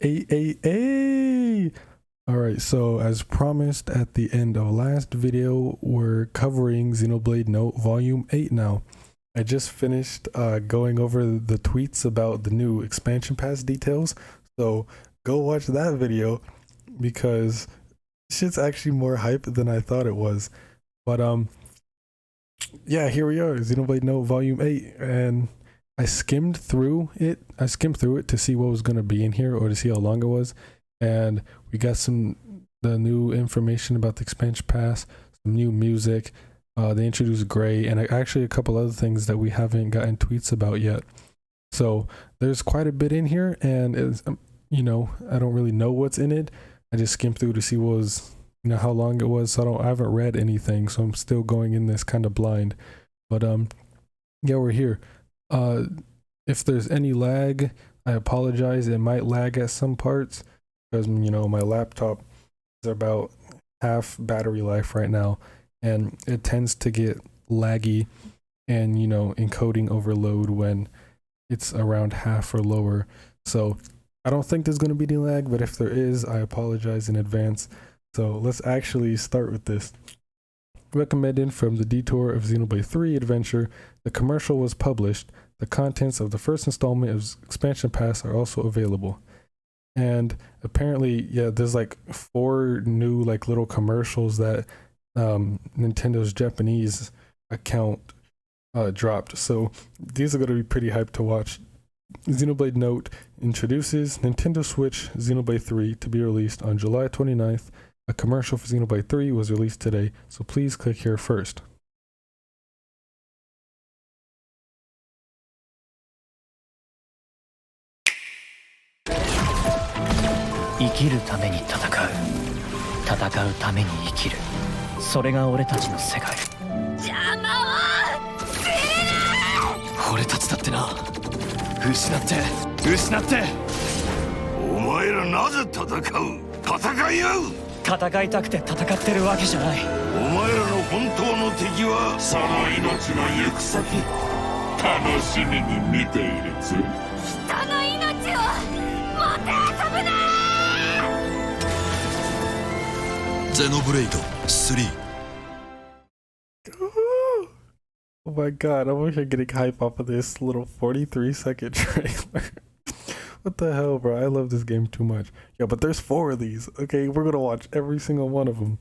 Hey. Alright, so as promised at the end of last video, we're covering Xenoblade Note Volume 8 now. I just finished going over the tweets about the new expansion pass details, so go watch that video because shit's actually more hype than I thought it was. But yeah, here we are, Xenoblade Note Volume 8, and I skimmed through it to see what was going to be in here or to see how long it was, and we got the new information about the expansion pass, some new music, they introduced Gray, and actually a couple other things that we haven't gotten tweets about yet. So there's quite a bit in here, and it's, you know, I don't really know what's in it. I just skimmed through to see what was, you know, how long it was. So I haven't read anything, so I'm still going in this kind of blind. But yeah, we're here. If there's any lag, I apologize. It might lag at some parts because, you know, my laptop is about half battery life right now, and it tends to get laggy and, you know, encoding overload when it's around half or lower. So I don't think there's going to be any lag, but if there is, I apologize in advance. So let's actually start with this. Recommended from the Detour of Xenoblade 3 adventure, the commercial was published. The contents of the first installment of Expansion Pass are also available. And apparently, yeah, there's like 4 new like little commercials that Nintendo's Japanese account dropped. So these are going to be pretty hyped to watch. Xenoblade Note introduces Nintendo Switch Xenoblade 3 to be released on July 29th. A commercial for Xenoblade 3 was released today, so please click here first. Xenoblade 3. Oh my god, I wish I getting hype off of this little 43-second trailer. What the hell, bro? I love this game too much. Yeah, but there's 4 of these. Okay, we're gonna watch every single one of them.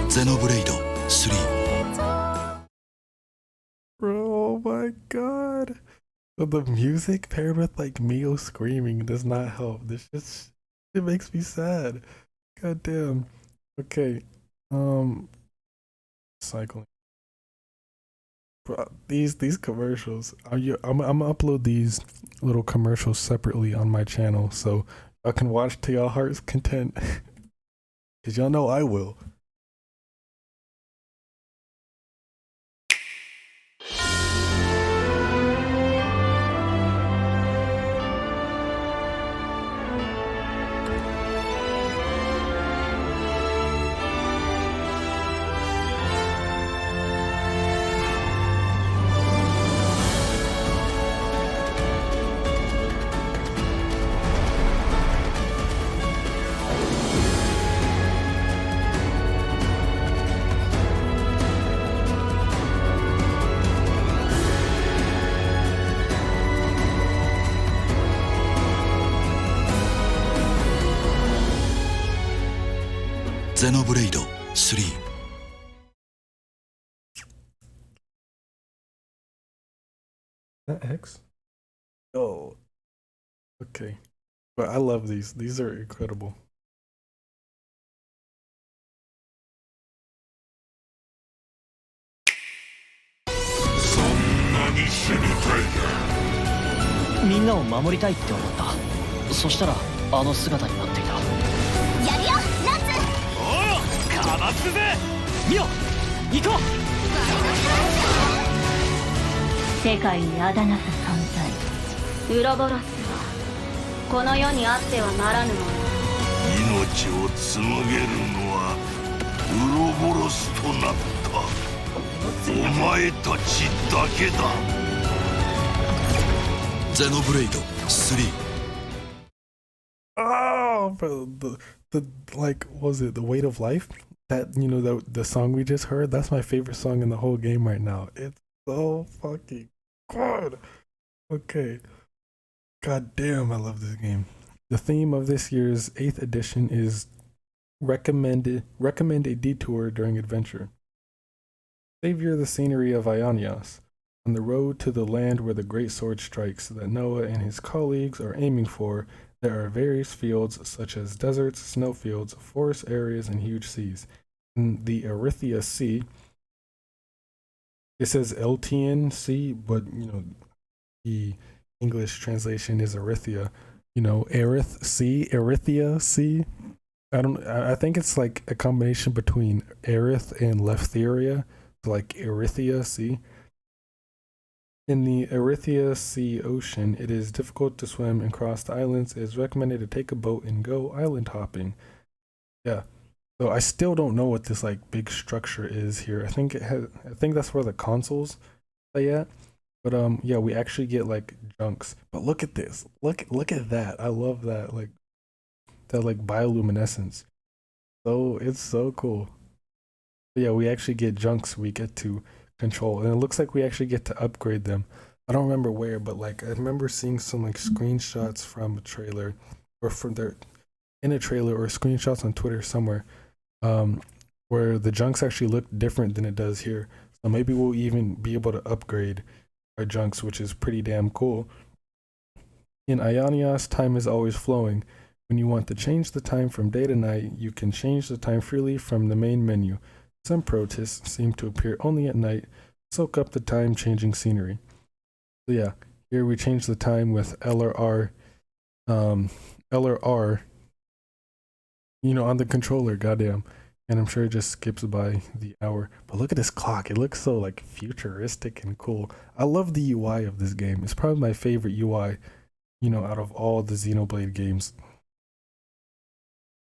Xenoblade 3. Bro, oh my god. So the music paired with like Mio screaming does not help. This just, it makes me sad. God damn. Okay. Cycling. Bro, these commercials. I'm gonna upload these little commercials separately on my channel so I can watch to y'all heart's content. Cause y'all know I will. Xenoblade 3. That X? Oh, okay. But I love these. These are incredible. みんなを守りたいって思った。そしたらあの姿になっていた。やるよナッツ。おお、かわすぜ。ミオ、行こう。世界にあだなす存在ウロボロスはこの世にあってはならぬもの。命を紡げるのはウロボロスとなったお前たちだけだ。ゼノブレイド3。 Oh, bro, the like, what was it the weight of life? That, you know, the song we just heard, that's my favorite song in the whole game right now. It's so fucking good. Okay. God damn, I love this game. The theme of this year's 8th edition is recommend a detour during adventure. Savor the scenery of Ionios, on the road to the land where the great sword strikes that Noah and his colleagues are aiming for. There are various fields such as deserts, snowfields, forest areas, and huge seas. In the Erythea Sea, it says Eltian Sea, but you know the English translation is Erythea. You know, Erith Sea, Erythea Sea. I think it's like a combination between Erith and Leftheria, so like Erythea Sea. In the Erythea Sea Ocean, it is difficult to swim and cross the islands. It is recommended to take a boat and go island hopping. Yeah. So I still don't know what this like big structure is here. I think that's where the consoles play at. But yeah, we actually get like junks. But look at this. Look at that. I love that like bioluminescence. So it's so cool. But yeah, we actually get junks we get to control, and it looks like we actually get to upgrade them. I don't remember where, but like I remember seeing some like screenshots from a trailer, or from their in a trailer, or screenshots on Twitter somewhere, where the junks actually look different than it does here. So maybe we'll even be able to upgrade our junks, which is pretty damn cool. In Ionios, time is always flowing. When you want to change the time from day to night, you can change the time freely from the main menu. Some protists seem to appear only at night, soak up the time-changing scenery. So yeah, here we change the time with L or R, you know, on the controller, goddamn. And I'm sure it just skips by the hour. But look at this clock. It looks so like futuristic and cool. I love the UI of this game. It's probably my favorite UI, you know, out of all the Xenoblade games.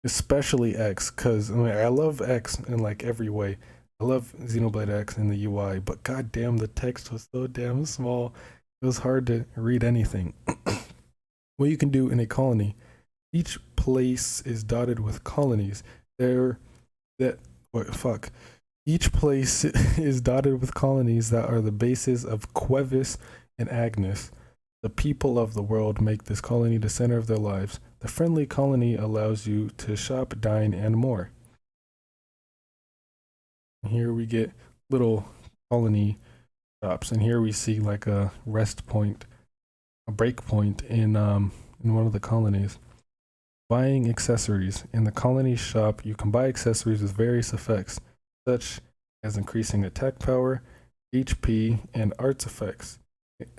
Especially X, because I mean, I love X in like every way. I love Xenoblade X in the UI, but goddamn, the text was so damn small. It was hard to read anything. What you can do in a colony. Each place is dotted with colonies. Each place is dotted with colonies that are the bases of Quevis and Agnes. The people of the world make this colony the center of their lives. The friendly colony allows you to shop, dine, and more. Here we get little colony shops, and here we see like a rest point, a break point in one of the colonies. Buying accessories. In the colony shop, you can buy accessories with various effects, such as increasing attack power, HP, and arts effects.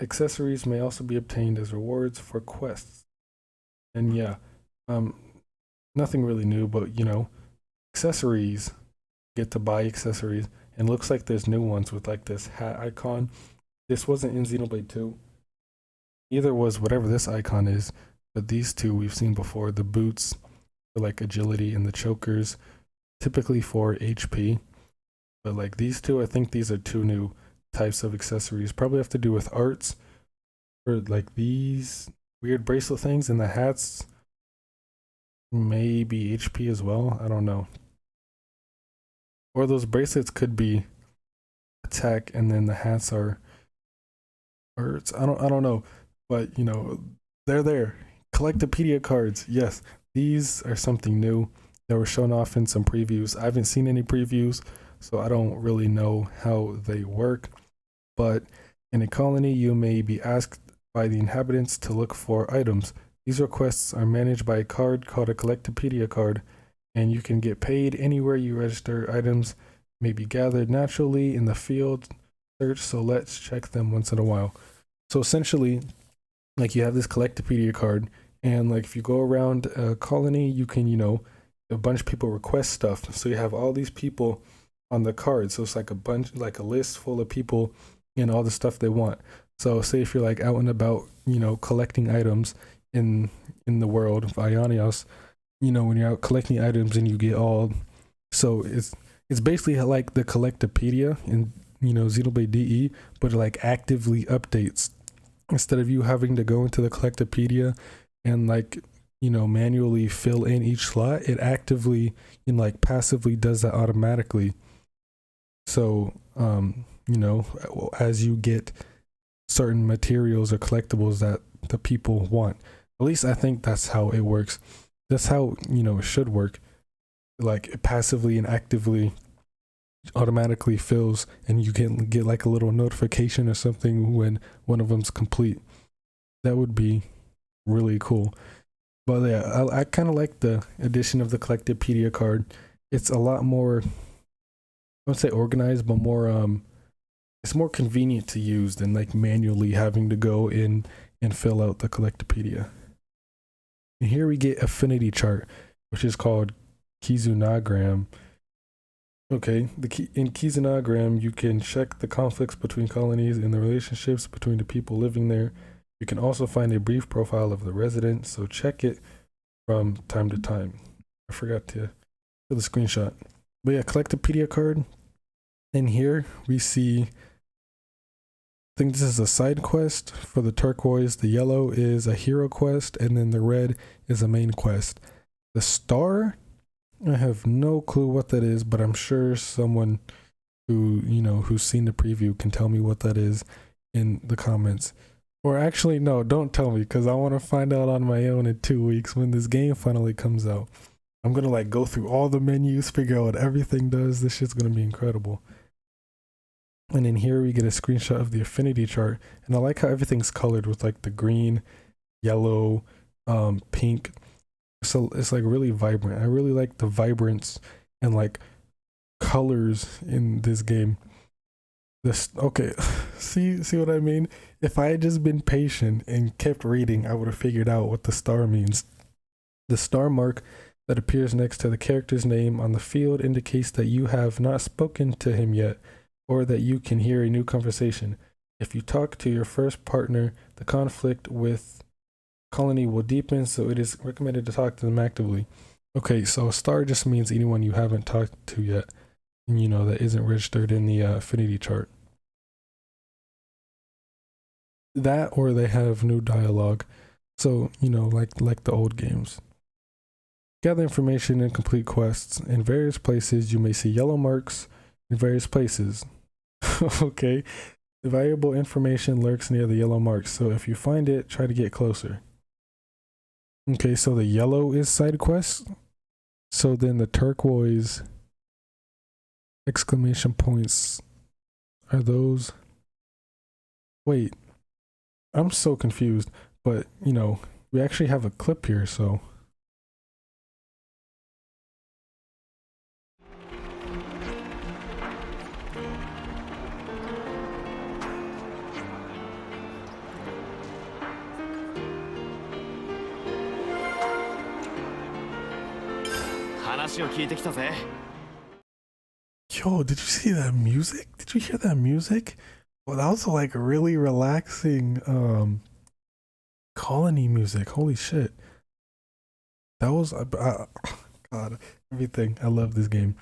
Accessories may also be obtained as rewards for quests. And yeah, nothing really new, but you know, accessories, get to buy accessories, and looks like there's new ones with like this hat icon. This wasn't in Xenoblade 2. Either was whatever this icon is, but these two we've seen before. The boots for like agility and the chokers typically for HP. But like these two, I think these are two new types of accessories. Probably have to do with arts, or like these weird bracelet things, and the hats maybe HP as well. I don't know. Or those bracelets could be attack, and then the hats are arts. I don't know. But you know, they're there. Collectopedia cards. Yes, these are something new that were shown off in some previews. I haven't seen any previews, so I don't really know how they work. But in a colony, you may be asked by the inhabitants to look for items. These requests are managed by a card called a Collectopedia card, and you can get paid anywhere you register. Items may be gathered naturally in the field search, so let's check them once in a while. So essentially, like you have this Collectopedia card, and like if you go around a colony, you can, you know, a bunch of people request stuff. So you have all these people on the card. So it's like a bunch, like a list full of people and all the stuff they want. So say if you're like out and about, you know, collecting items in the world of Ionios, you know, when you're out collecting items and you get all, so it's basically like the Collectopedia in, you know, Xenoblade DE, but it like actively updates. Instead of you having to go into the Collectopedia and like, you know, manually fill in each slot, it actively and like passively does that automatically. So, you know, as you get certain materials or collectibles that the people want, at least I think that's how it works. That's how, you know, it should work. Like it passively and actively automatically fills, and you can get like a little notification or something when one of them's complete. That would be really cool. But yeah, I kind of like the addition of the Collectopedia card. It's a lot more, I wouldn't say organized, but more it's more convenient to use than like manually having to go in and fill out the Collectopedia. And here we get Affinity Chart, which is called Kizunagram. Okay, in Kizunagram, you can check the conflicts between colonies and the relationships between the people living there. You can also find a brief profile of the resident, so check it from time to time. I forgot to put the screenshot. But yeah, Collectopedia card. And here we see, I think this is a side quest for the turquoise. The yellow is a hero quest, and then the red is a main quest. The star, I have no clue what that is, but I'm sure someone who, you know, who's seen the preview can tell me what that is in the comments. Or actually, no, don't tell me, because I want to find out on my own in 2 weeks when this game finally comes out. I'm going to like go through all the menus, figure out what everything does. This shit's going to be incredible. And then here we get a screenshot of the Affinity Chart. And I like how everything's colored with like the green, yellow, pink. So it's like really vibrant. I really like the vibrance and like colors in this game. Okay, see what I mean? If I had just been patient and kept reading, I would have figured out what the star means. The star mark that appears next to the character's name on the field indicates that you have not spoken to him yet, or that you can hear a new conversation. If you talk to your first partner, the conflict with colony will deepen, so it is recommended to talk to them actively. Okay, so a star just means anyone you haven't talked to yet, and you know, that isn't registered in the Affinity Chart. That, or they have new dialogue. So, you know, like the old games. Gather information and complete quests. In various places, you may see yellow marks in various places. Okay. The valuable information lurks near the yellow marks, so if you find it, try to get closer. Okay, so the yellow is side quest. So then the turquoise exclamation points are those. Wait, I'm so confused, but you know, we actually have a clip here, so. Yo, did you see that music? Did you hear that music? Well, that was like really relaxing colony music. Holy shit. That was God, everything. I love this game.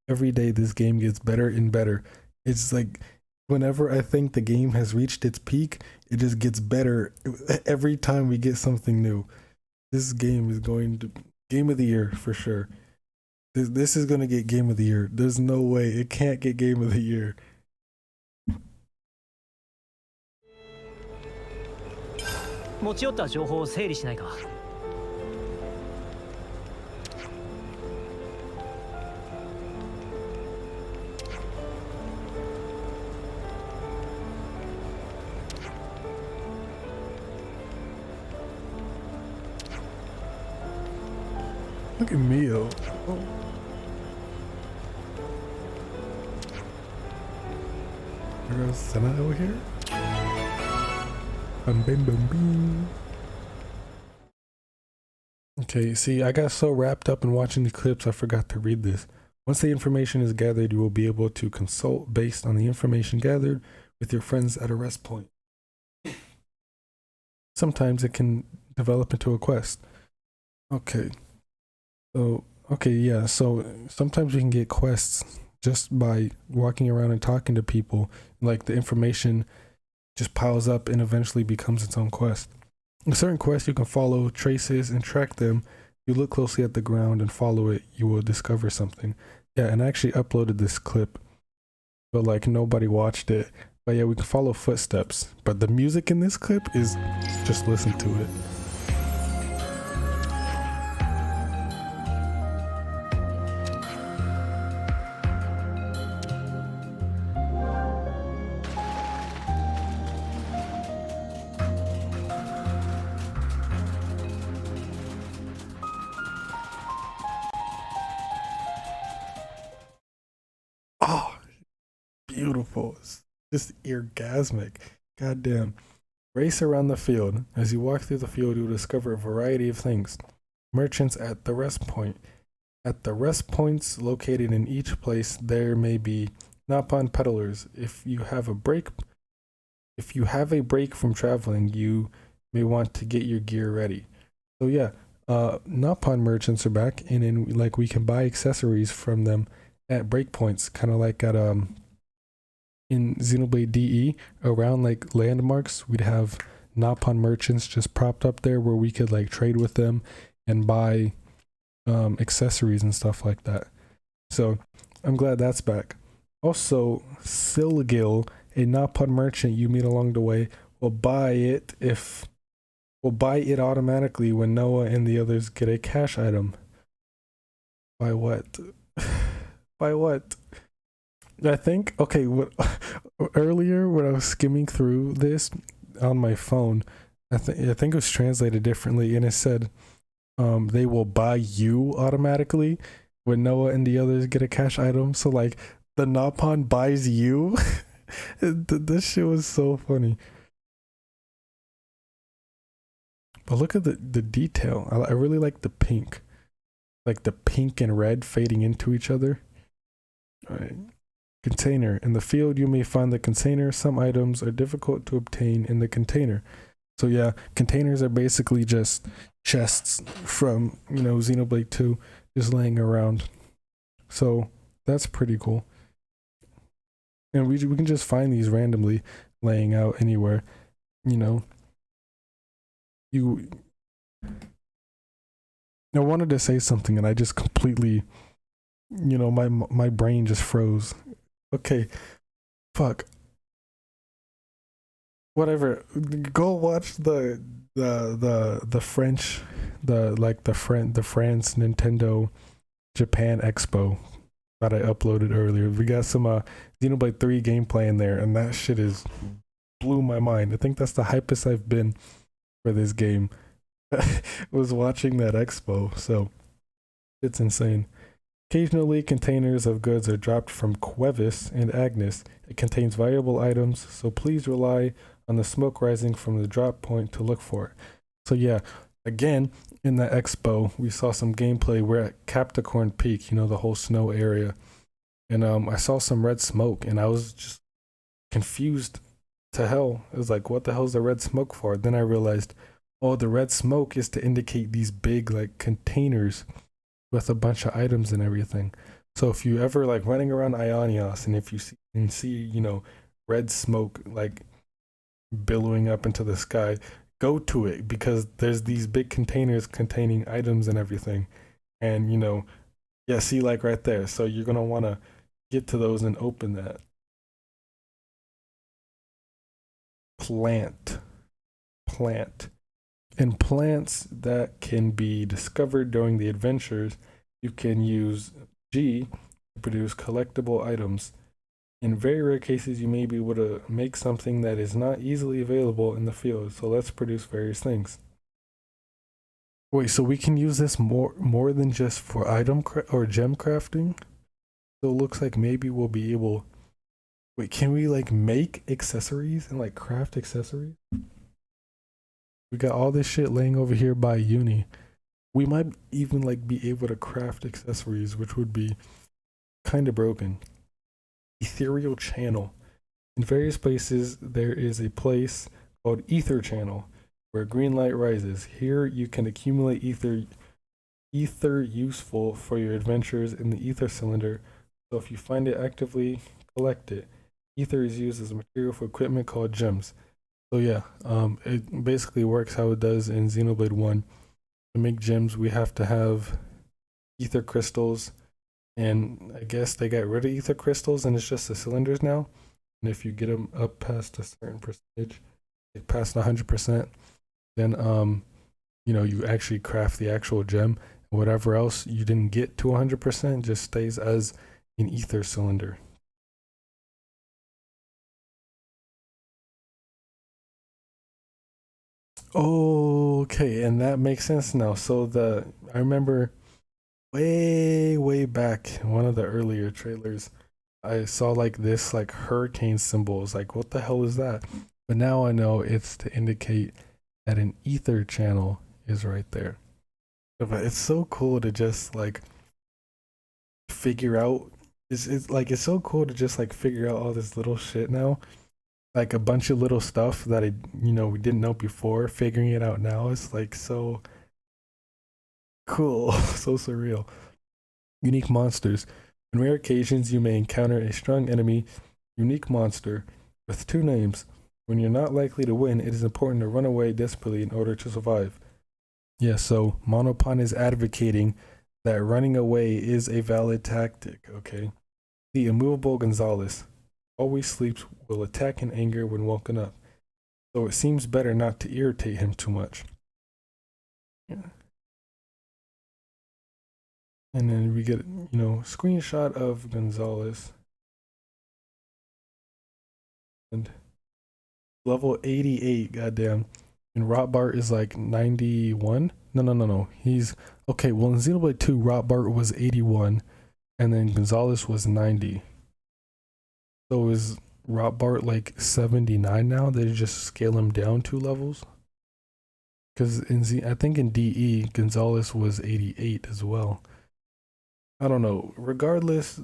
Every day this game gets better and better. It's like whenever I think the game has reached its peak, it just gets better every time we get something new. This game is going to Game of the Year for sure. This is going to get Game of the Year. There's no way it can't get Game of the Year. Look at Mio. Oh. There goes Senna over here. Bum, bim, bum, bim. Okay, see, I got so wrapped up in watching the clips, I forgot to read this. Once the information is gathered, you will be able to consult based on the information gathered with your friends at a rest point. Sometimes it can develop into a quest. Okay. So, okay, yeah, so sometimes we can get quests just by walking around and talking to people. Like the information just piles up and eventually becomes its own quest. In certain quests, you can follow traces and track them. You look closely at the ground and follow it, you will discover something. Yeah, and I actually uploaded this clip, but like nobody watched it. But yeah, we can follow footsteps. But the music in this clip is, just listen to it. Oh, beautiful. It's just orgasmic. Goddamn. Race around the field. As you walk through the field, you will discover a variety of things. Merchants at the rest point. At the rest points located in each place, there may be Noton peddlers. If you have a break from traveling, you may want to get your gear ready. So yeah, Noton merchants are back, and then like we can buy accessories from them at breakpoints, kind of like at in Xenoblade DE, around like landmarks, we'd have Noton merchants just propped up there where we could like trade with them and buy accessories and stuff like that. So I'm glad that's back. Also, Silgil, a Noton merchant you meet along the way, will buy it automatically when Noah and the others get a cash item. By what? By what? I think, okay, earlier when I was skimming through this on my phone, I think it was translated differently, and it said they will buy you automatically when Noah and the others get a cash item. So like the Noton buys you. This shit was so funny. But look at the detail. I really like the pink. Like the pink and red fading into each other. All right. Container. In the field, you may find the container. Some items are difficult to obtain in the container. So yeah, containers are basically just chests from, Xenoblade 2 just laying around. So that's pretty cool. And we can just find these randomly laying out anywhere, I wanted to say something and I just completely, my brain just froze. Okay, fuck. Whatever. Go watch the French, the France Nintendo Japan Expo that I uploaded earlier. We got some Xenoblade 3 gameplay in there, and that shit blew my mind. I think that's the hypest I've been for this game. Was watching that expo, so it's insane. Occasionally, containers of goods are dropped from Quevis and Agnes. It contains valuable items, so please rely on the smoke rising from the drop point to look for it. So yeah, again, in the expo, we saw some gameplay. We're at Capricorn Peak, the whole snow area. And I saw some red smoke, and I was just confused to hell. It was like, what the hell is the red smoke for? Then I realized, oh, the red smoke is to indicate these big like containers with a bunch of items and everything. So if you ever like running around Ionios, and if you see red smoke like billowing up into the sky, go to it, because there's these big containers containing items and everything. And yeah, see, like right there. So you're gonna want to get to those and open that. Plant. And plants that can be discovered during the adventures, you can use G to produce collectible items. In very rare cases, you may be able to make something that is not easily available in the field. So let's produce various things. Wait, so we can use this more than just for item or gem crafting? So it looks like maybe we'll be able Wait, can we like make accessories and like craft accessories? We got all this shit laying over here by uni. We might even like be able to craft accessories, which would be kind of broken. Ethereal channel. In various places, there is a place called Ether Channel where green light rises. Here you can accumulate ether useful for your adventures in the ether cylinder. So if you find it, actively collect it. Ether is used as a material for equipment called gems. So yeah, it basically works how it does in Xenoblade 1. To make gems, we have to have ether crystals, and I guess they got rid of ether crystals and it's just the cylinders now. And if you get them up past a certain percentage, like past 100%, then you actually craft the actual gem. Whatever else you didn't get to 100% just stays as an ether cylinder. Okay, and that makes sense now. So I remember way back in one of the earlier trailers, I saw like this like hurricane symbols. Like, what the hell is that? But now I know it's to indicate that an ether channel is right there. But it's so cool to just like figure out. It's so cool to just like figure out all this little shit now. Like a bunch of little stuff that we didn't know before. Figuring it out now is like so cool, so surreal. Unique monsters. On rare occasions, you may encounter a strong enemy, unique monster, with two names. When you're not likely to win, it is important to run away desperately in order to survive. Yeah, so Monopon is advocating that running away is a valid tactic, okay? The immovable Gonzalez always sleeps, will attack in anger when woken up, so it seems better not to irritate him too much. Yeah. And then we get, screenshot of Gonzalez. And level 88, goddamn. And Rotbart is like 91. No. He's okay. Well, in Xenoblade 2, Rotbart was 81, and then Gonzalez was 90. So is Rotbart like 79 now? They just scale him down 2 levels? Because I think in DE, Gonzalez was 88 as well. I don't know. Regardless,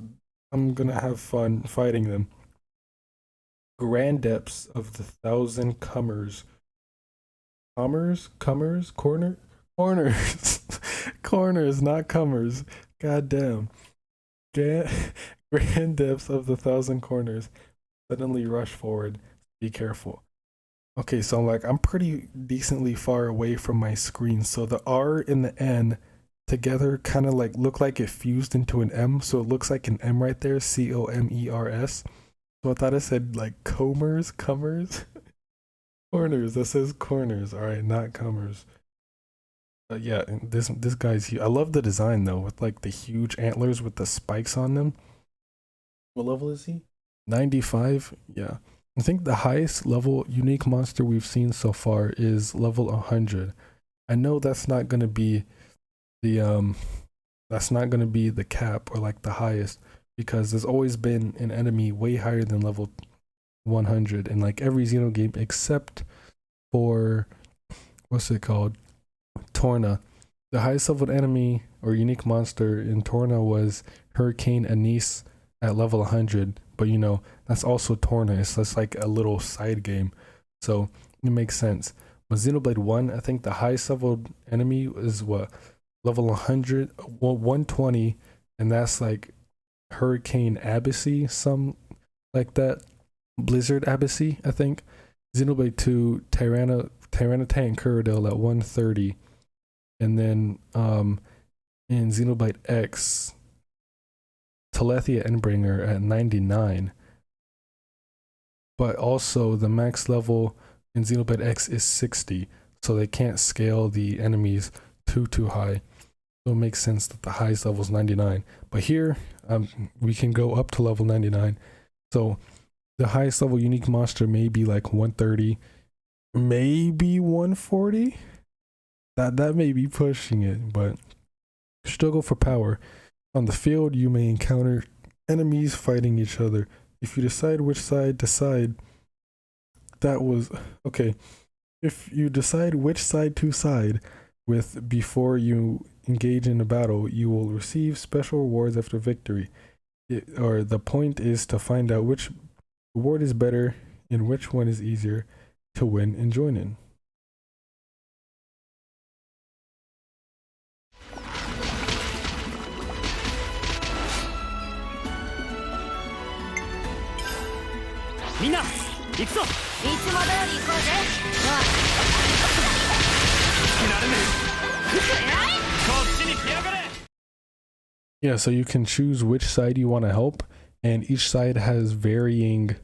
I'm gonna have fun fighting them. Grand depths of the 1,000 corners, not comers. God damn. Grand depths of the 1,000 corners. Suddenly rush forward. Be careful. Okay, so I'm pretty decently far away from my screen, so the R and the N together kind of like look like it fused into an M, so it looks like an M right there, COMERS. So I thought it said like comers. Corners, that says corners. All right, not comers. Yeah, this guy's huge. I love the design though, with like the huge antlers with the spikes on them. What level is he? 95. Yeah, I think the highest level unique monster we've seen so far is level 100. I know that's not gonna be the cap or like the highest, because there's always been an enemy way higher than level 100 in like every Xeno game except for what's it called, Torna. The highest leveled enemy or unique monster in Torna was Hurricane Anise at level 100, but that's also Torna. It's just like a little side game, so it makes sense. With Xenoblade 1, I think the highest leveled enemy is what, level 100, 120, and that's like Hurricane Abyssy, some like that. Blizzard Abyssy, I think. Xenoblade 2, Tyranitan Kurodil at 130. And then in Xenoblade X, Telethia Endbringer at 99. But also the max level in Xenoblade X is 60, so they can't scale the enemies too high. So it makes sense that the highest level is 99. But here, we can go up to level 99. So the highest level unique monster may be like 130, maybe 140. That may be pushing it, but struggle for power. On the field, you may encounter enemies fighting each other. if you decide which side to side, that was okay. If you decide which side to side with before you engage in a battle, you will receive special rewards after victory. Or the point is to find out which reward is better and which one is easier to win and join in. Mina, 行くぞ。いつも通り行こうぜ。なるね。こっちに来やがれ。 Yeah, so you can choose which side you want to help, and each side has varying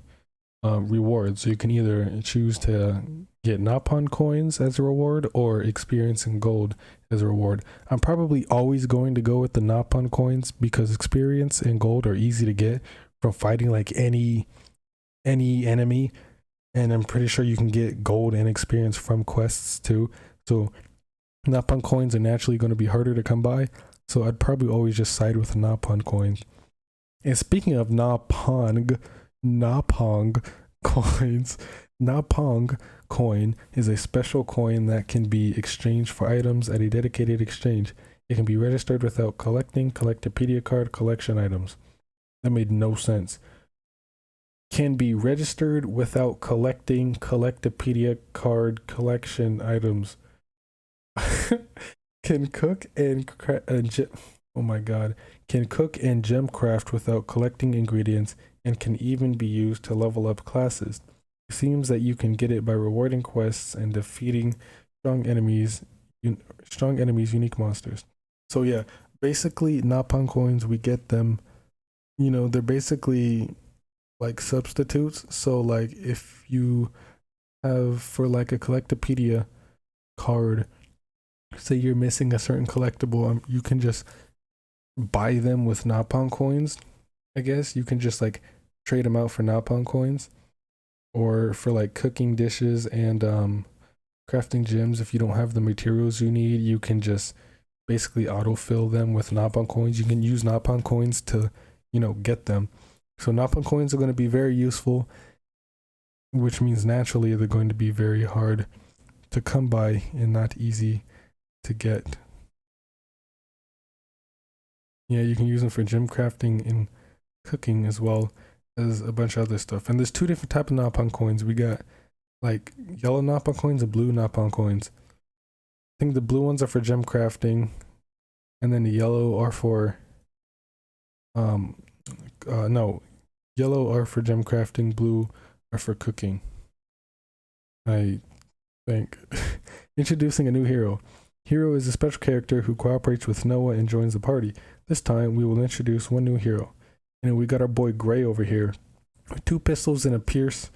rewards. So you can either choose to get Noton Coins as a reward or experience and gold as a reward. I'm probably always going to go with the Noton Coins because experience and gold are easy to get from fighting like any enemy, and I'm pretty sure you can get gold and experience from quests too. So Noton Coins are naturally going to be harder to come by. So I'd probably always just side with Noton Coins. And speaking of Nopong coins, Nopong coin is a special coin that can be exchanged for items at a dedicated exchange. It can be registered without collecting Collectopedia card collection items. That made no sense. Can be registered without collecting Collectopedia card collection items. Can cook and oh my god, can cook and gem craft without collecting ingredients, and can even be used to level up classes. It seems that you can get it by rewarding quests and defeating strong enemies, unique monsters. So yeah, basically Noton Coins, we get them, you know, they're basically like substitutes. So like if you have for like a Collectopedia card, say you're missing a certain collectible, you can just buy them with Noton Coins. I guess you can just like trade them out for Noton Coins, or for like cooking dishes and crafting gems. If you don't have the materials you need, you can just basically autofill them with Noton Coins. You can use Noton Coins to, you know, get them. So Noton Coins are going to be very useful, which means naturally they're going to be very hard to come by and not easy to get. Yeah, you can use them for gem crafting and cooking as well as a bunch of other stuff. And there's two different types of Noton Coins. We got like yellow Noton Coins and blue Noton Coins. I think the blue ones are for gem crafting, and then the yellow are for yellow are for gem crafting, blue are for cooking, I think. Introducing a new hero. Hero is a special character who cooperates with Noah and joins the party. This time we will introduce one new hero. And we got our boy Gray over here with 2 pistols and a pierce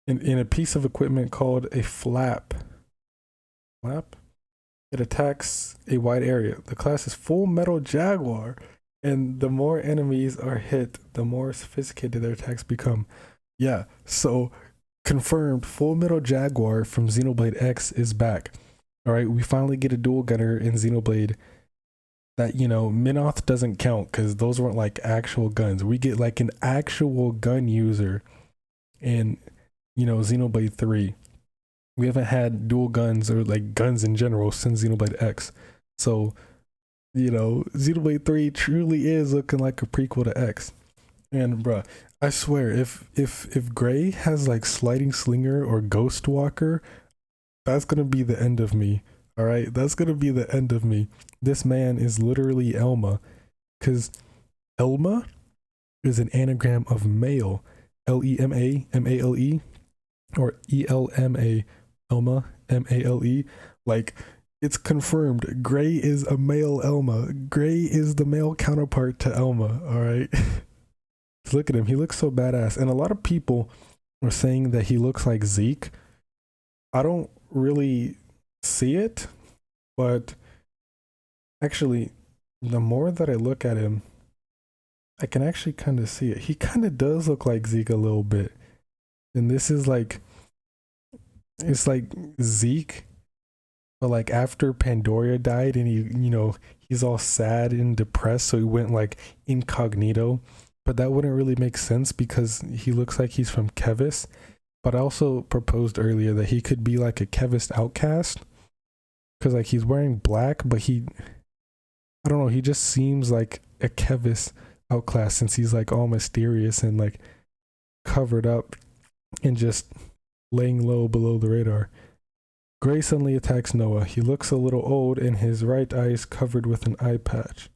in a piece of equipment called a flap. It attacks a wide area. The class is Full Metal Jaguar, and the more enemies are hit, the more sophisticated their attacks become. Yeah, so confirmed, Full Metal Jaguar from Xenoblade X is back. All right, we finally get a dual gunner in Xenoblade that, you know, Minoth doesn't count because those weren't like actual guns. We get like an actual gun user in, you know, Xenoblade 3. We haven't had dual guns or like guns in general since Xenoblade X. So, you know, Xenoblade 3 truly is looking like a prequel to X. And bruh, I swear, if Gray has like Sliding Slinger or Ghost Walker, that's gonna be the end of me. All right, that's gonna be the end of me. This man is literally Elma, because Elma is an anagram of male, Lema, M-A-L-E, or E-L-M-A, Elma, M-A-L-E. Like, it's confirmed. Gray is a male Elma. Gray is the male counterpart to Elma. All right. Look at him. He looks so badass. And a lot of people are saying that he looks like Zeke. I don't really see it, but actually, the more that I look at him, I can actually kind of see it. He kind of does look like Zeke a little bit. And this is like, it's like Zeke, but like after Pandora died and he, you know, he's all sad and depressed, so he went like incognito. but that wouldn't really make sense because he looks like he's from Kevis. But I also proposed earlier that he could be like a Kevis outcast, because like he's wearing black, but I don't know, he just seems like a Kevis outcast since he's like all mysterious and like covered up and just laying low below the radar. Gray suddenly attacks Noah. He looks a little old and his right eye is covered with an eye patch.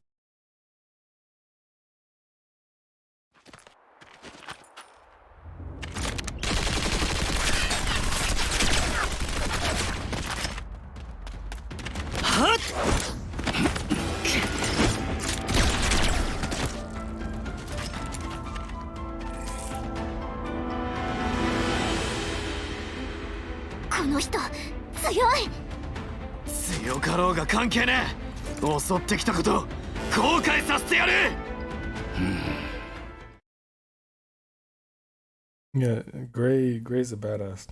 Yeah, Gray's a badass.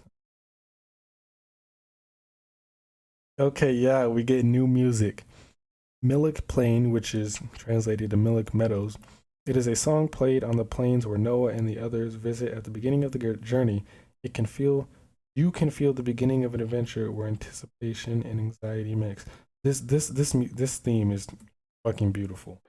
Okay, yeah, we get new music. Millick Plain, which is translated to Millick Meadows. It is a song played on the plains where Noah and the others visit at the beginning of the journey. You can feel the beginning of an adventure where anticipation and anxiety mix. This theme is fucking beautiful.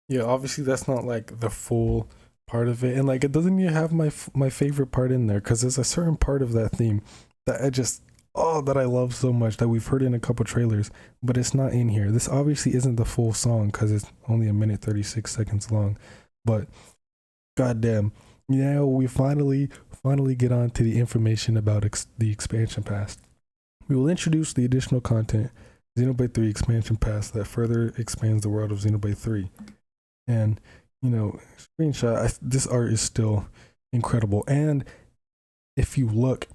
Yeah, obviously that's not like the full part of it, and like it doesn't even have my favorite part in there, because there's a certain part of that theme that that I love so much that we've heard in a couple trailers, but it's not in here. This obviously isn't the full song because it's only a minute 36 seconds long, but goddamn, yeah, we finally get on to the information about the expansion pass. We will introduce the additional content, Xenoblade 3 expansion pass, that further expands the world of Xenoblade 3. And screenshot, this art is still incredible. And if you look,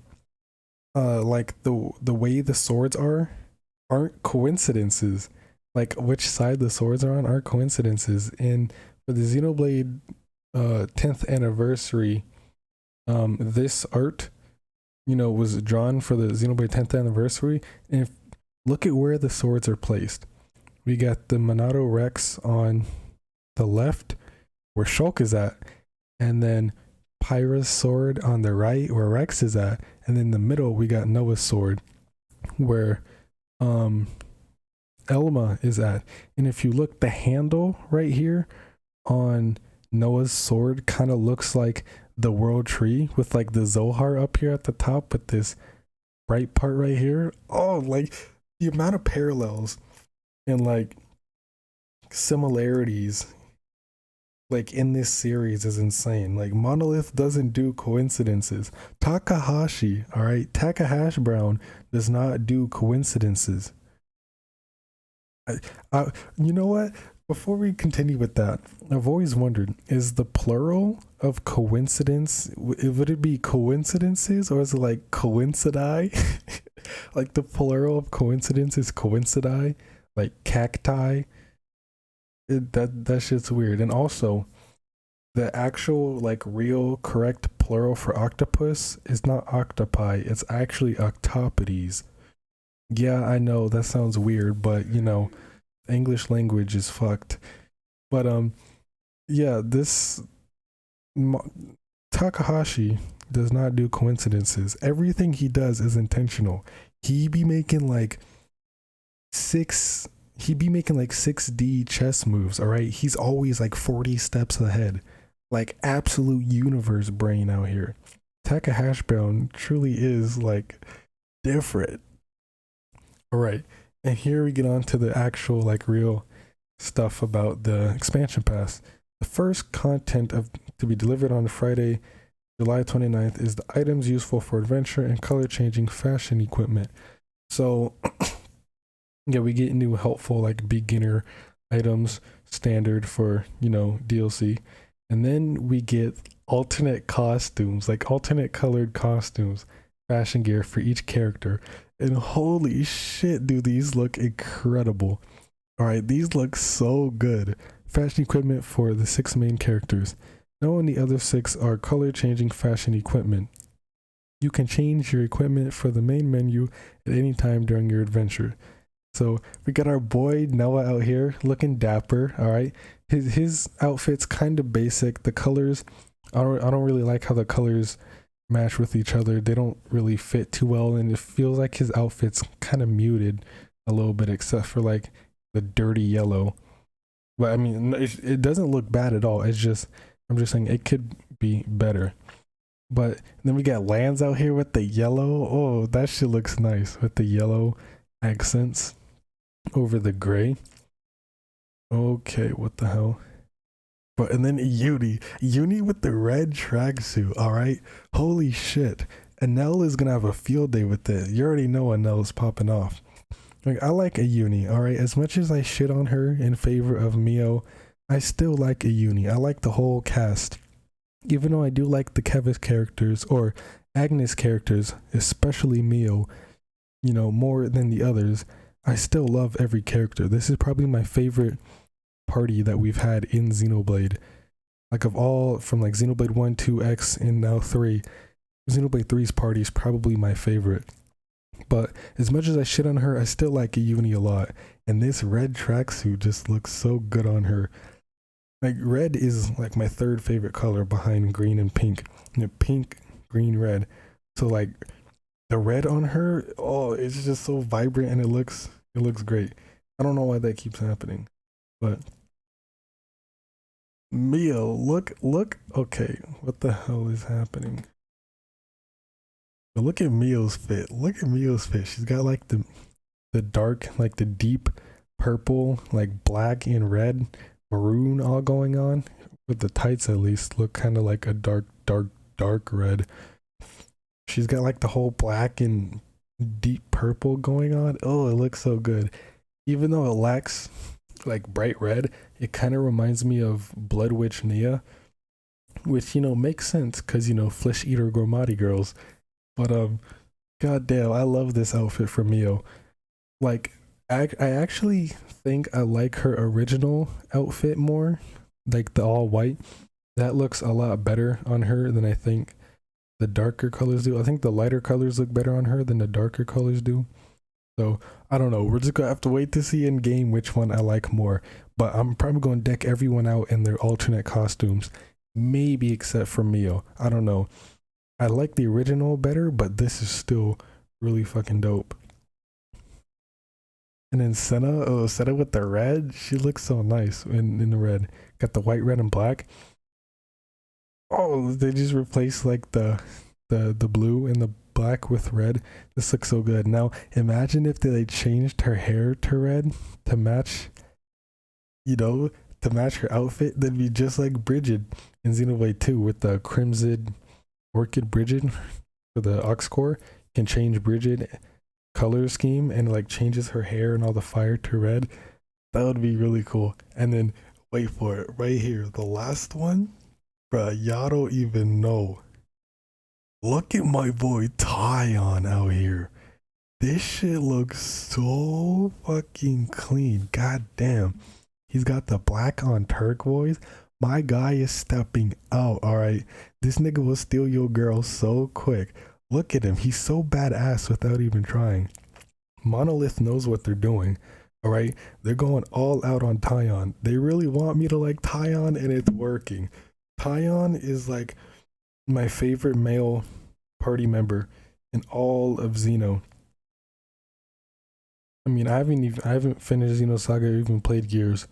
like the way the swords aren't coincidences. Like which side the swords are on aren't coincidences. And for the Xenoblade 10th anniversary, this art, was drawn for the Xenoblade 10th anniversary. And look at where the swords are placed. We got the Monado Rex on the left where Shulk is at, and then Pyra's sword on the right where Rex is at, and in the middle we got Noah's sword where Elma is at. And if you look, the handle right here on Noah's sword kind of looks like the world tree with like the Zohar up here at the top with this bright part right here. Oh, like the amount of parallels and like similarities like in this series is insane. Like Monolith doesn't do coincidences. Takahashi, all right, Takahashi Brown does not do coincidences. You know what? before we continue with that, I've always wondered, is the plural of coincidence, would it be coincidences or is it like coincidi? Like the plural of coincidence is coincidi, like cacti. That shit's weird. And also, the actual like real correct plural for octopus is not octopi, it's actually octopodes. Yeah, I know that sounds weird, but you know, English language is fucked. But yeah, this Takahashi does not do coincidences. Everything he does is intentional. He be making like 6D chess moves, all right? He's always like 40 steps ahead. Like absolute universe brain out here. Takahashi Brown truly is like different. All right. And here we get on to the actual like real stuff about the expansion pass. The first content to be delivered on Friday, July 29th is the items useful for adventure and color changing fashion equipment. So yeah, we get new helpful like beginner items standard for, you know, DLC. And then we get alternate costumes, like alternate colored costumes, fashion gear for each character. And holy shit, do these look incredible. All right, these look so good. Fashion equipment for the 6 main characters. No, and the other 6 are color changing fashion equipment. You can change your equipment for the main menu at any time during your adventure. So we got our boy Noah out here looking dapper. All right, his outfit's kind of basic. The colors, I don't really like how the colors match with each other. They don't really fit too well, and it feels like his outfit's kind of muted a little bit, except for like the dirty yellow. But I mean, it doesn't look bad at all. It's just, I'm just saying it could be better. But then we got Lance out here with the yellow. Oh, that shit looks nice with the yellow accents over the gray. Okay, what the hell? But and then Uni with the red tracksuit. All right, holy shit! Anel is gonna have a field day with this. You already know Anel's popping off. Like, I like a Uni. All right, as much as I shit on her in favor of Mio, I still like a Uni. I like the whole cast. Even though I do like the Kevis characters or Agnes characters, especially Mio, you know, more than the others, I still love every character. This is probably my favorite party that we've had in Xenoblade. Like of all, from like Xenoblade 1, 2, X, and now 3, Xenoblade 3's party is probably my favorite. But as much as I shit on her, I still like a Uni a lot. And this red tracksuit just looks so good on her. Like red is like my 3rd favorite color behind green and pink. You know, pink, green, red. So like the red on her, oh, it's just so vibrant and it looks great. I don't know why that keeps happening, but Mio, look, okay, what the hell is happening? But look at Mio's fit. Look at Mio's fit. She's got like the dark, like the deep purple, like black and red, maroon all going on. With the tights at least look kind of like a dark red. She's got like the whole black and deep purple going on. Oh, it looks so good. Even though it lacks like bright red, it kind of reminds me of Blood Witch Nia, which, you know, makes sense because, you know, flesh eater Gormati girls. But god damn, I love this outfit for Mio. Like I actually think I like her original outfit more, like the all white. That looks a lot better on her than I think the darker colors do. I think the lighter colors look better on her than the darker colors do. So I don't know. We're just gonna have to wait to see in game which one I like more. But I'm probably gonna deck everyone out in their alternate costumes, maybe except for Mio. I don't know. I like the original better, but this is still really fucking dope. And then Senna with the red, she looks so nice in the red. Got the white, red, and black. Oh, they just replaced like the blue and the black with red. This looks so good. Now imagine if they changed her hair to red to match, you know, to match her outfit. That'd be just like Bridget in Xenoblade 2 with the crimson orchid Bridget for the Ox Core. You can change Bridget color scheme and like changes her hair and all the fire to red. That would be really cool. And then wait for it, right here, the last one, bruh. Y'all don't even know. Look at my boy Tyon out here. This shit looks so fucking clean. God damn. He's got the black on turquoise. My guy is stepping out, alright? This nigga will steal your girl so quick. Look at him. He's so badass without even trying. Monolith knows what they're doing, alright? They're going all out on Tyon. They really want me to like Tyon, and it's working. Tyon is like my favorite male party member in all of Xeno. I mean, I haven't finished Xenosaga or even played Gears,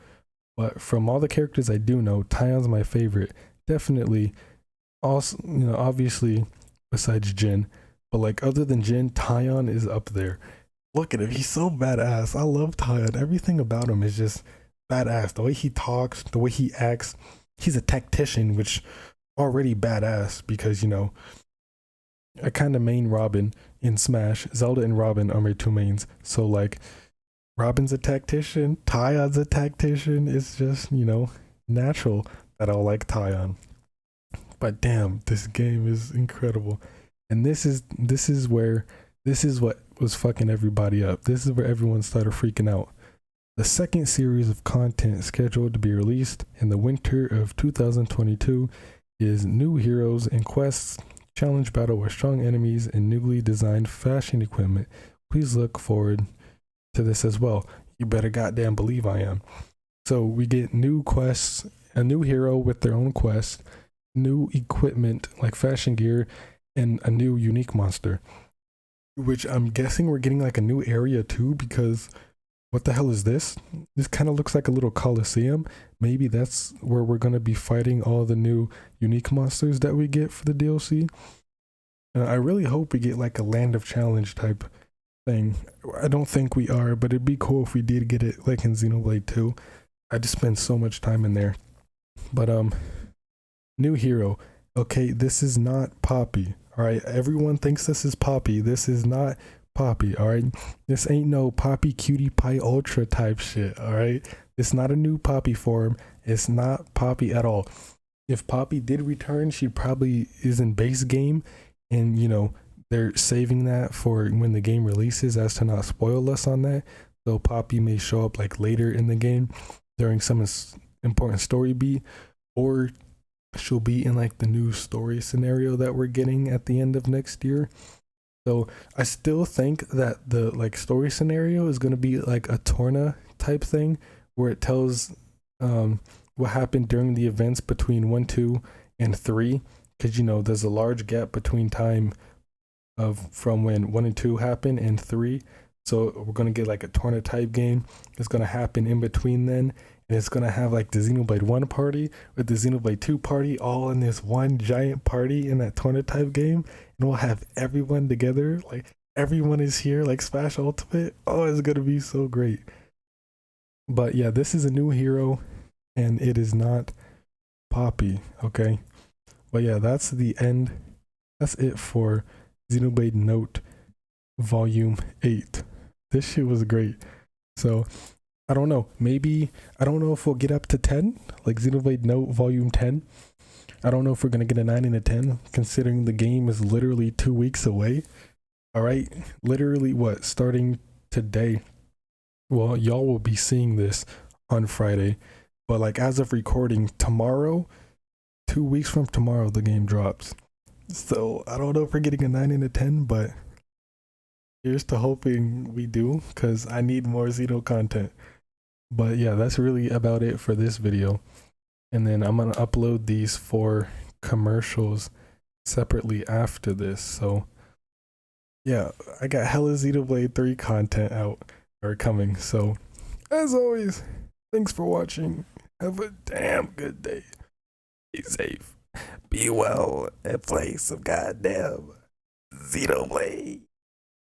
but from all the characters I do know, Tyon's my favorite. Definitely. Also, you know, obviously besides Jin, but like other than Jin, Tyon is up there. Look at him, he's so badass. I love Tyon. Everything about him is just badass. The way he talks, the way he acts. He's a tactician, which already badass because, you know, I kind of main Robin in Smash. Zelda and Robin are my two mains. So like Robin's a tactician, Tyon's a tactician. It's just, you know, natural that I'll like Tyon. But damn, this game is incredible. And this is what was fucking everybody up. This is where everyone started freaking out. The second series of content scheduled to be released in the winter of 2022 is new heroes and quests, challenge battle with strong enemies, and newly designed fashion equipment. Please look forward to this as well. You better goddamn believe I am. So we get new quests, a new hero with their own quest, new equipment like fashion gear, and a new unique monster. Which I'm guessing we're getting like a new area too, because what the hell is this? This kind of looks like a little coliseum. Maybe that's where we're going to be fighting all the new unique monsters that we get for the DLC. I really hope we get like a Land of Challenge type thing. I don't think we are, but it'd be cool if we did get it like in Xenoblade 2. I just spent so much time in there. But new hero. Okay, this is not Poppy. All right, everyone thinks this is Poppy. This is not Poppy. All right, this ain't no Poppy Cutie Pie Ultra type shit. All right, it's not a new Poppy form. It's not Poppy at all. If Poppy did return, she probably is in base game, and you know they're saving that for when the game releases, as to not spoil us on that. So Poppy may show up like later in the game during some important story beat, or she'll be in like the new story scenario that we're getting at the end of next year. So I still think that the like story scenario is going to be like a Torna type thing where it tells what happened during the events between 1, 2, and 3, because you know there's a large gap between time from when 1 and 2 happened and 3. So we're going to get like a Torna type game. It's going to happen in between then. And it's going to have like the Xenoblade 1 party with the Xenoblade 2 party all in this one giant party in that Torna type game. And we'll have everyone together. Like everyone is here like Smash Ultimate. Oh, it's going to be so great. But yeah, this is a new hero and it is not Poppy. Okay. But yeah, that's the end. That's it for Xenoblade Note Volume 8. This shit was great. So I don't know. Maybe, I don't know if we'll get up to 10, like Xenoblade Note Volume 10. I don't know if we're going to get a 9 and a 10, considering the game is literally 2 weeks away. All right. Literally what? Starting today. Well, y'all will be seeing this on Friday. But like as of recording, tomorrow, 2 weeks from tomorrow, the game drops. So I don't know if we're getting a 9 and a 10, but here's to hoping we do, because I need more Xeno content. But yeah, that's really about it for this video. And then I'm going to upload these 4 commercials separately after this. So yeah, I got hella Xenoblade 3 content out or coming. So as always, thanks for watching. Have a damn good day. Be safe. Be well and play some goddamn Xenoblade.